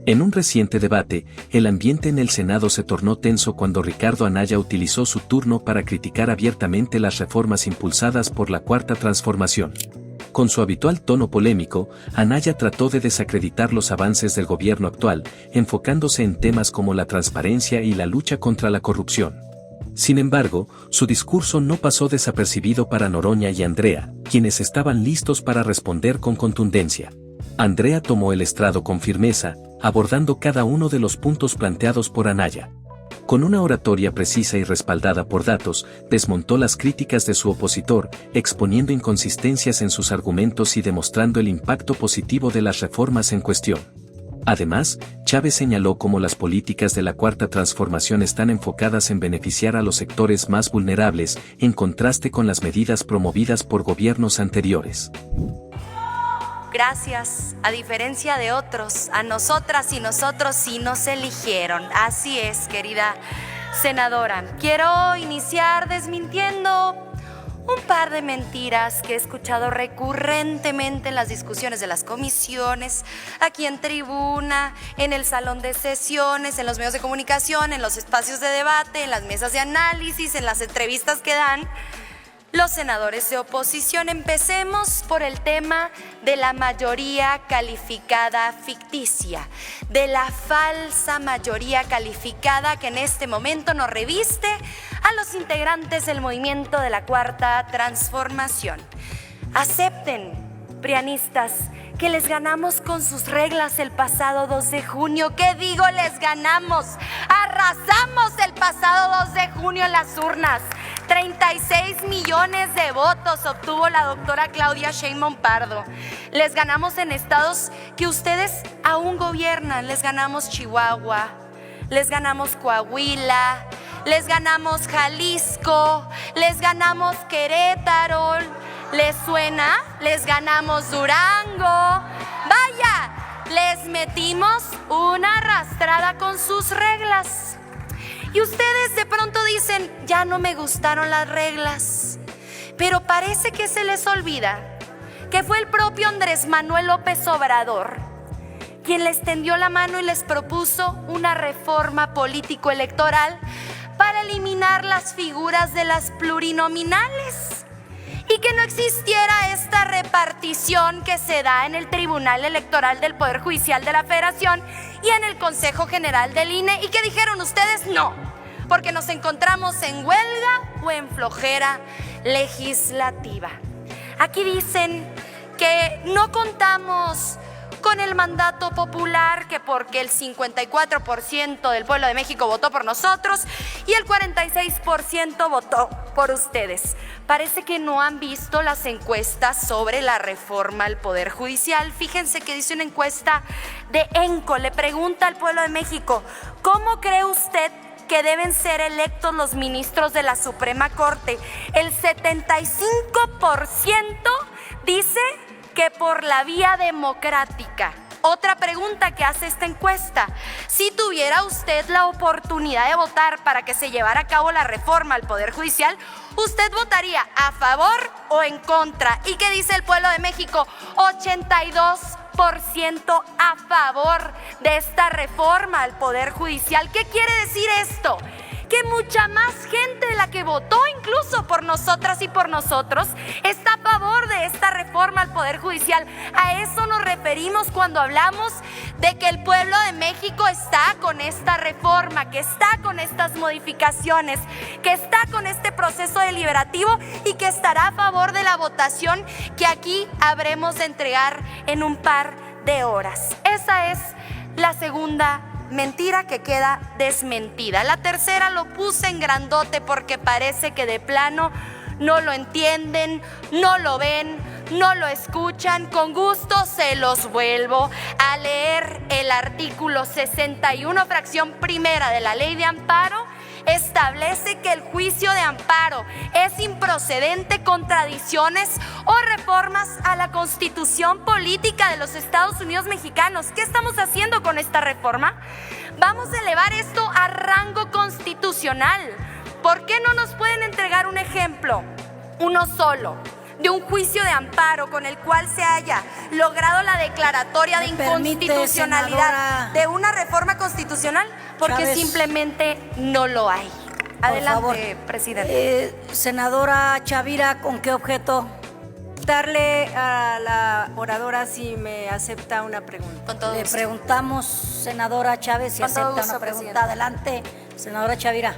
En un reciente debate, el ambiente en el Senado se tornó tenso cuando Ricardo Anaya utilizó su turno para criticar abiertamente las reformas impulsadas por la Cuarta Transformación. Con su habitual tono polémico, Anaya trató de desacreditar los avances del gobierno actual, enfocándose en temas como la transparencia y la lucha contra la corrupción. Sin embargo, su discurso no pasó desapercibido para Noroña y Andrea, quienes estaban listos para responder con contundencia. Andrea tomó el estrado con firmeza, abordando cada uno de los puntos planteados por Anaya. Con una oratoria precisa y respaldada por datos, desmontó las críticas de su opositor, exponiendo inconsistencias en sus argumentos y demostrando el impacto positivo de las reformas en cuestión. Además, Chávez señaló cómo las políticas de la Cuarta Transformación están enfocadas en beneficiar a los sectores más vulnerables, en contraste con las medidas promovidas por gobiernos anteriores. Gracias, a diferencia de otros, a nosotras y nosotros sí nos eligieron. Así es, querida senadora. Quiero iniciar desmintiendo un par de mentiras que he escuchado recurrentemente en las discusiones de las comisiones, aquí en tribuna, en el salón de sesiones, en los medios de comunicación, en los espacios de debate, en las mesas de análisis, en las entrevistas que dan los senadores de oposición. Empecemos por el tema de la mayoría calificada ficticia, de la falsa mayoría calificada que en este momento nos reviste a los integrantes del movimiento de la Cuarta Transformación. Acepten, prianistas, que les ganamos con sus reglas el pasado 2 de junio. ¿Qué digo les ganamos? Arrasamos el pasado 2 de junio en las urnas. 36 millones de votos obtuvo la doctora Claudia Sheinbaum Pardo. Les ganamos en estados que ustedes aún gobiernan. Les ganamos Chihuahua, les ganamos Coahuila, les ganamos Jalisco, les ganamos Querétaro. ¿Les suena? Les ganamos Durango. Vaya, les metimos una arrastrada con sus reglas. Y ustedes de pronto dicen, ya no me gustaron las reglas. Pero parece que se les olvida que fue el propio Andrés Manuel López Obrador quien les tendió la mano y les propuso una reforma político-electoral para eliminar las figuras de las plurinominales y que no existiera esta repartición que se da en el Tribunal Electoral del Poder Judicial de la Federación y en el Consejo General del INE. ¿Y qué dijeron ustedes? No, porque nos encontramos en huelga o en flojera legislativa. Aquí dicen que no contamos con el mandato popular, que porque el 54% del pueblo de México votó por nosotros y el 46% votó por ustedes. Parece que no han visto las encuestas sobre la reforma al Poder Judicial. Fíjense que dice una encuesta de ENCO, le pregunta al pueblo de México, ¿cómo cree usted que deben ser electos los ministros de la Suprema Corte? El 75% dice que por la vía democrática. Otra pregunta que hace esta encuesta: si tuviera usted la oportunidad de votar para que se llevara a cabo la reforma al Poder Judicial, ¿usted votaría a favor o en contra? ¿Y qué dice el pueblo de México? 82% a favor de esta reforma al Poder Judicial. ¿Qué quiere decir esto? Que mucha más gente de la que votó incluso por nosotras y por nosotros está a favor de esta reforma al Poder Judicial. A eso nos referimos cuando hablamos de que el pueblo de México está con esta reforma, que está con estas modificaciones, que está con este proceso deliberativo y que estará a favor de la votación que aquí habremos de entregar en un par de horas. Esa es la segunda mentira que queda desmentida. La tercera lo puse en grandote porque parece que de plano no lo entienden, no lo ven, no lo escuchan. Con gusto se los vuelvo a leer. El artículo 61, fracción primera de la Ley de Amparo establece que el juicio de amparo es improcedente contra adiciones o reformas a la Constitución Política de los Estados Unidos Mexicanos. ¿Qué estamos haciendo con esta reforma? Vamos a elevar esto a rango constitucional. ¿Por qué no nos pueden entregar un ejemplo, uno solo, de un juicio de amparo con el cual se haya logrado la declaratoria de inconstitucionalidad de una reforma constitucional, porque Chávez, simplemente no lo hay. Adelante, presidente. Senadora Chavira, ¿con qué objeto? Darle a la oradora si me acepta una pregunta. Con todo Le gusto. preguntamos, senadora Chávez, si Con todo acepta gusto, una pregunta. presidente. Adelante, senadora Chavira.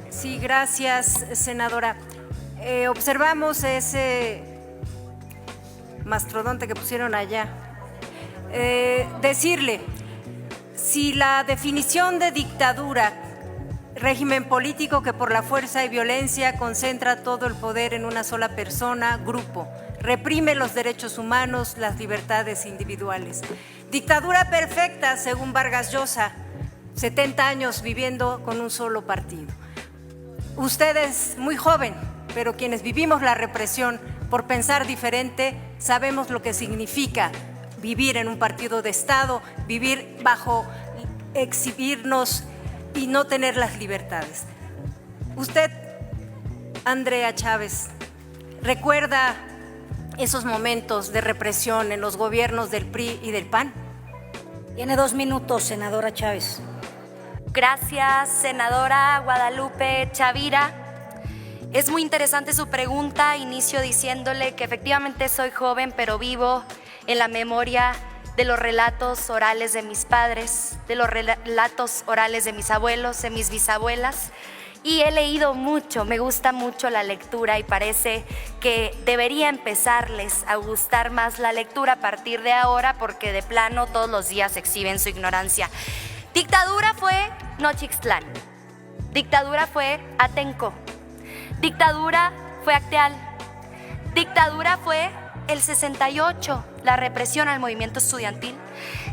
Sí, gracias, senadora. Observamos ese mastodonte que pusieron allá. Decirle, si la definición de dictadura, régimen político que por la fuerza y violencia concentra todo el poder en una sola persona, grupo, reprime los derechos humanos, las libertades individuales. Dictadura perfecta, según Vargas Llosa, 70 años viviendo con un solo partido. Usted es muy joven, pero quienes vivimos la represión por pensar diferente, sabemos lo que significa vivir en un partido de Estado, vivir bajo exhibirnos y no tener las libertades. Usted, Andrea Chávez, ¿recuerda esos momentos de represión en los gobiernos del PRI y del PAN? Tiene 2 minutos, senadora Chávez. Gracias, senadora Guadalupe Chavira. Es muy interesante su pregunta. Inicio diciéndole que efectivamente soy joven, pero vivo en la memoria de los relatos orales de mis padres, de los relatos orales de mis abuelos, de mis bisabuelas. Y he leído mucho, me gusta mucho la lectura y parece que debería empezarles a gustar más la lectura a partir de ahora, porque de plano todos los días exhiben su ignorancia. Dictadura fue Nochixtlán, dictadura fue Atenco, dictadura fue Acteal, dictadura fue el 68, la represión al movimiento estudiantil,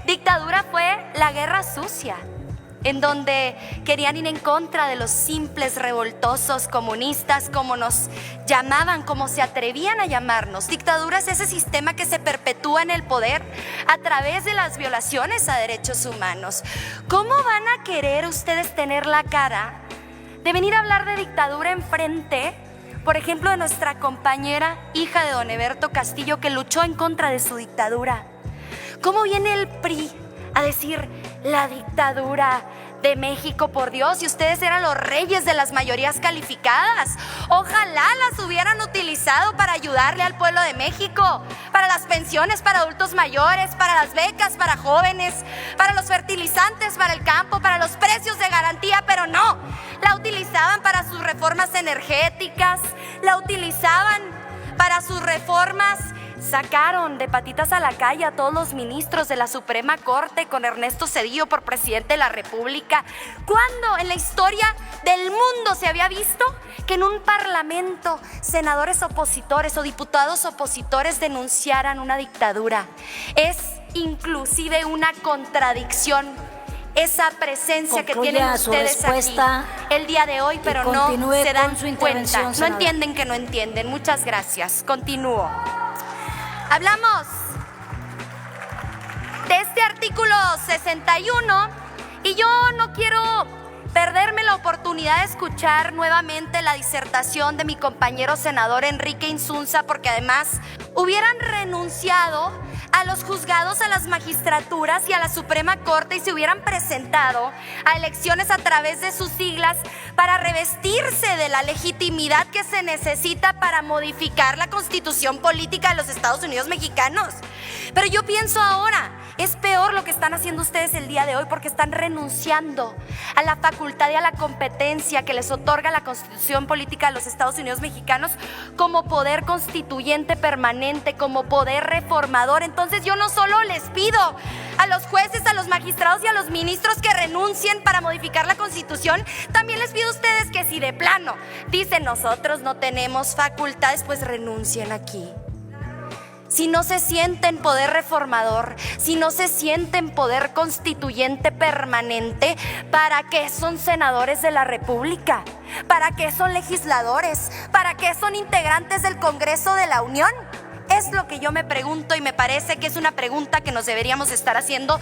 dictadura fue la guerra sucia, en donde querían ir en contra de los simples revoltosos comunistas, como nos llamaban, como se atrevían a llamarnos. Dictadura es ese sistema que se perpetúa en el poder a través de las violaciones a derechos humanos. ¿Cómo van a querer ustedes tener la cara de venir a hablar de dictadura enfrente, por ejemplo, de nuestra compañera, hija de don Eberto Castillo, que luchó en contra de su dictadura? ¿Cómo viene el PRI a decir la dictadura de México, por Dios, si ustedes eran los reyes de las mayorías calificadas? Ojalá las hubieran utilizado para ayudarle al pueblo de México, para las pensiones para adultos mayores, para las becas para jóvenes, para los fertilizantes para el campo, para los precios de garantía, pero no, la utilizaban para sus reformas energéticas, la utilizaban para sus reformas. Sacaron de patitas a la calle a todos los ministros de la Suprema Corte con Ernesto Zedillo por presidente de la República. ¿Cuándo en la historia del mundo se había visto que en un parlamento senadores opositores o diputados opositores denunciaran una dictadura? Es inclusive una contradicción esa presencia que tienen ustedes aquí el día de hoy, pero no se dan cuenta. No entienden que no entienden. Muchas gracias. Continúo. Hablamos de este artículo 61 y yo no quiero perderme la oportunidad de escuchar nuevamente la disertación de mi compañero senador Enrique Insunza, porque además hubieran renunciado a los juzgados, a las magistraturas y a la Suprema Corte y se hubieran presentado a elecciones a través de sus siglas para revestirse de la legitimidad que se necesita para modificar la Constitución política de los Estados Unidos mexicanos. Pero yo pienso ahora, es peor lo que están haciendo ustedes el día de hoy, porque están renunciando a la facultad y a la competencia que les otorga la Constitución política de los Estados Unidos mexicanos como poder constituyente permanente, como poder reformador. Entonces yo no solo les pido a los jueces, a los magistrados y a los ministros que renuncien para modificar la Constitución, también les pido a ustedes que si de plano dicen nosotros no tenemos facultades, pues renuncien aquí. Si no se sienten poder reformador, si no se sienten poder constituyente permanente, ¿para qué son senadores de la República? ¿Para qué son legisladores? ¿Para qué son integrantes del Congreso de la Unión? Es lo que yo me pregunto y me parece que es una pregunta que nos deberíamos estar haciendo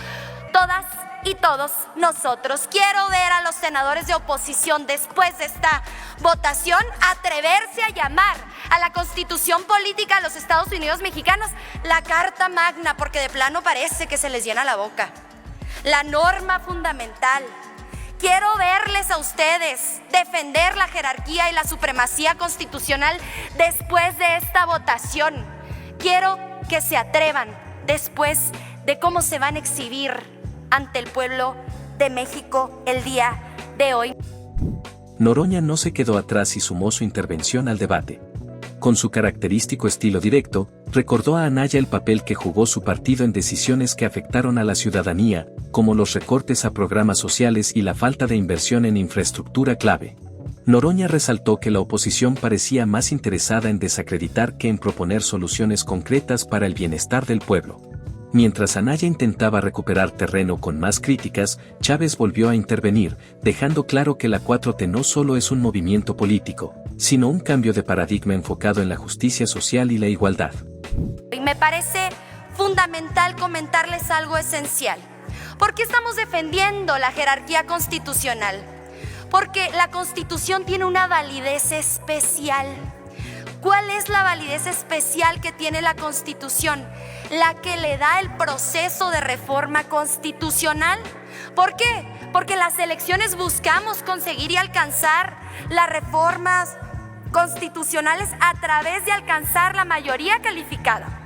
todas y todos nosotros. Quiero ver a los senadores de oposición después de esta votación atreverse a llamar a la Constitución Política de los Estados Unidos Mexicanos la Carta Magna, porque de plano parece que se les llena la boca. La norma fundamental. Quiero verles a ustedes defender la jerarquía y la supremacía constitucional después de esta votación. Quiero que se atrevan después de cómo se van a exhibir ante el pueblo de México el día de hoy. Noroña no se quedó atrás y sumó su intervención al debate. Con su característico estilo directo, recordó a Anaya el papel que jugó su partido en decisiones que afectaron a la ciudadanía, como los recortes a programas sociales y la falta de inversión en infraestructura clave. Noroña resaltó que la oposición parecía más interesada en desacreditar que en proponer soluciones concretas para el bienestar del pueblo. Mientras Anaya intentaba recuperar terreno con más críticas, Chávez volvió a intervenir, dejando claro que la 4T no solo es un movimiento político, sino un cambio de paradigma enfocado en la justicia social y la igualdad. Y me parece fundamental comentarles algo esencial. ¿Por qué estamos defendiendo la jerarquía constitucional? Porque la Constitución tiene una validez especial. ¿Cuál es la validez especial que tiene la Constitución? La que le da el proceso de reforma constitucional. ¿Por qué? Porque en las elecciones buscamos conseguir y alcanzar las reformas constitucionales a través de alcanzar la mayoría calificada.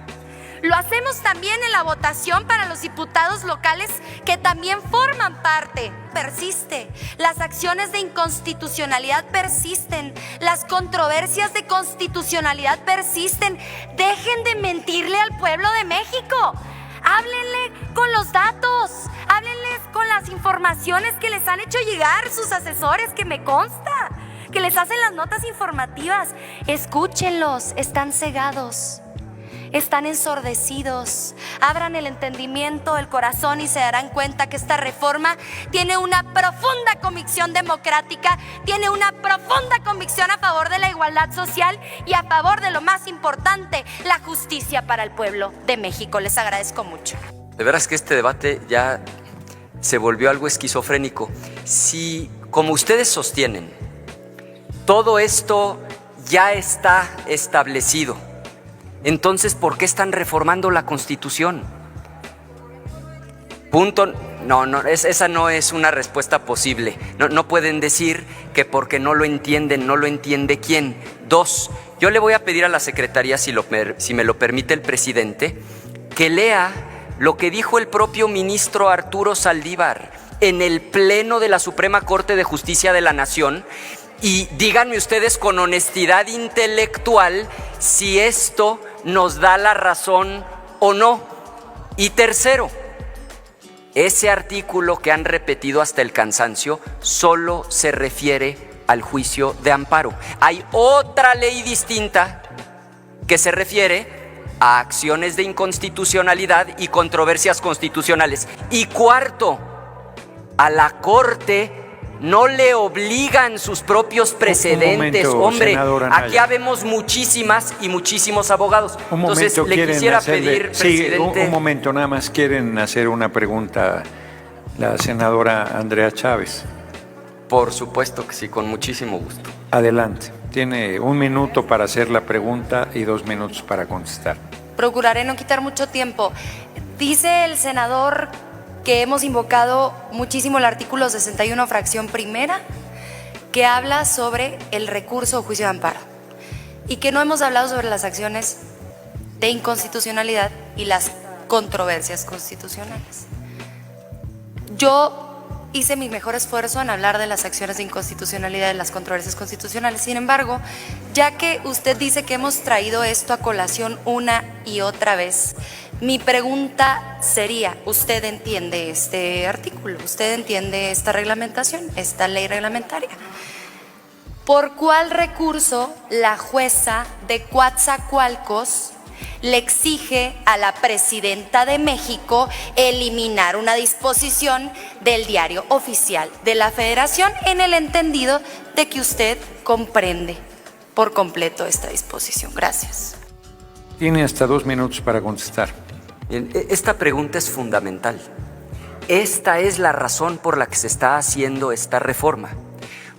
Lo hacemos también en la votación para los diputados locales que también forman parte. Persiste, las acciones de inconstitucionalidad persisten, las controversias de constitucionalidad persisten. Dejen de mentirle al pueblo de México. Háblenle con los datos, háblenles con las informaciones que les han hecho llegar sus asesores, que me consta, que les hacen las notas informativas. Escúchenlos, están cegados. Están ensordecidos. Abran el entendimiento, el corazón y se darán cuenta que esta reforma tiene una profunda convicción democrática, tiene una profunda convicción a favor de la igualdad social y a favor de lo más importante, la justicia para el pueblo de México. Les agradezco mucho. De veras que este debate ya se volvió algo esquizofrénico. Si, como ustedes sostienen, todo esto ya está establecido, entonces, ¿por qué están reformando la Constitución? Punto. Esa no es una respuesta posible. No pueden decir que porque no lo entienden, no lo entiende quién. 2, yo le voy a pedir a la Secretaría, si me lo permite el presidente, que lea lo que dijo el propio ministro Arturo Saldívar en el Pleno de la Suprema Corte de Justicia de la Nación. Y díganme ustedes con honestidad intelectual si esto nos da la razón o no. Y tercero, ese artículo que han repetido hasta el cansancio solo se refiere al juicio de amparo. Hay otra ley distinta que se refiere a acciones de inconstitucionalidad y controversias constitucionales. Y cuarto, a la Corte no le obligan sus propios precedentes. Hombre, aquí habemos muchísimas y muchísimos abogados. Entonces le quisiera pedir, presidente. Un momento, nada más quieren hacer una pregunta la senadora Andrea Chávez. Por supuesto que sí, con muchísimo gusto. Adelante, tiene 1 minuto para hacer la pregunta y 2 minutos para contestar. Procuraré no quitar mucho tiempo. Dice el senador que hemos invocado muchísimo el artículo 61, fracción primera, que habla sobre el recurso o juicio de amparo, y que no hemos hablado sobre las acciones de inconstitucionalidad y las controversias constitucionales. Yo hice mi mejor esfuerzo en hablar de las acciones de inconstitucionalidad y de las controversias constitucionales. Sin embargo, ya que usted dice que hemos traído esto a colación una y otra vez, mi pregunta sería, ¿usted entiende este artículo? ¿Usted entiende esta reglamentación, esta ley reglamentaria? ¿Por cuál recurso la jueza de Coatzacoalcos le exige a la presidenta de México eliminar una disposición del Diario Oficial de la Federación, en el entendido de que usted comprende por completo esta disposición? Gracias. Tiene hasta 2 minutos para contestar. Bien, esta pregunta es fundamental. Esta es la razón por la que se está haciendo esta reforma.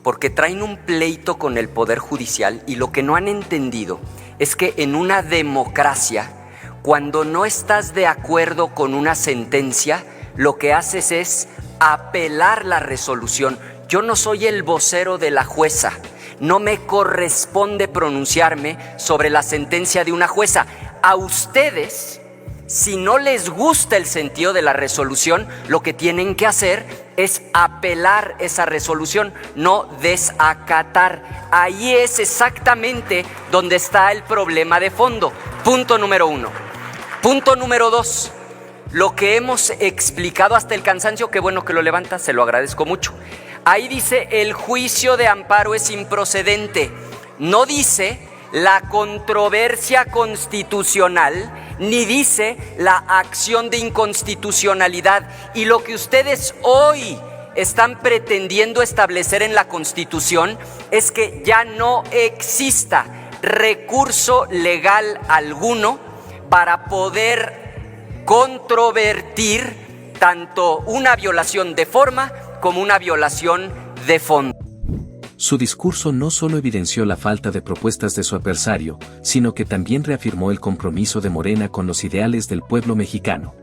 porque traen un pleito con el Poder Judicial y lo que no han entendido es que en una democracia, cuando no estás de acuerdo con una sentencia, lo que haces es apelar la resolución. Yo no soy el vocero de la jueza, no me corresponde pronunciarme sobre la sentencia de una jueza. A ustedes, si no les gusta el sentido de la resolución, lo que tienen que hacer es apelar esa resolución, no desacatar. Ahí es exactamente donde está el problema de fondo. Punto número 1. Punto número 2. Lo que hemos explicado hasta el cansancio, qué bueno que lo levanta, se lo agradezco mucho. Ahí dice el juicio de amparo es improcedente. No dice la controversia constitucional, ni dice la acción de inconstitucionalidad. Y lo que ustedes hoy están pretendiendo establecer en la Constitución es que ya no exista recurso legal alguno para poder controvertir tanto una violación de forma como una violación de fondo. Su discurso no solo evidenció la falta de propuestas de su adversario, sino que también reafirmó el compromiso de Morena con los ideales del pueblo mexicano.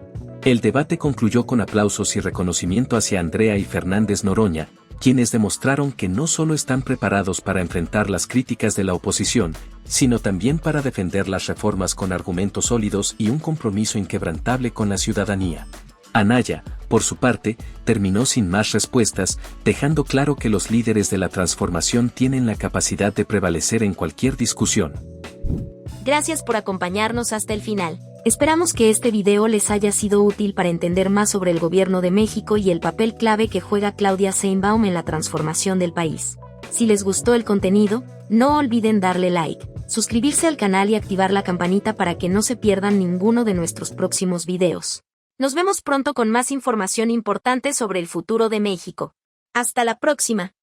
El debate concluyó con aplausos y reconocimiento hacia Andrea y Fernández Noroña, quienes demostraron que no solo están preparados para enfrentar las críticas de la oposición, sino también para defender las reformas con argumentos sólidos y un compromiso inquebrantable con la ciudadanía. Anaya, por su parte, terminó sin más respuestas, dejando claro que los líderes de la transformación tienen la capacidad de prevalecer en cualquier discusión. Gracias por acompañarnos hasta el final. Esperamos que este video les haya sido útil para entender más sobre el gobierno de México y el papel clave que juega Claudia Sheinbaum en la transformación del país. Si les gustó el contenido, no olviden darle like, suscribirse al canal y activar la campanita para que no se pierdan ninguno de nuestros próximos videos. Nos vemos pronto con más información importante sobre el futuro de México. Hasta la próxima.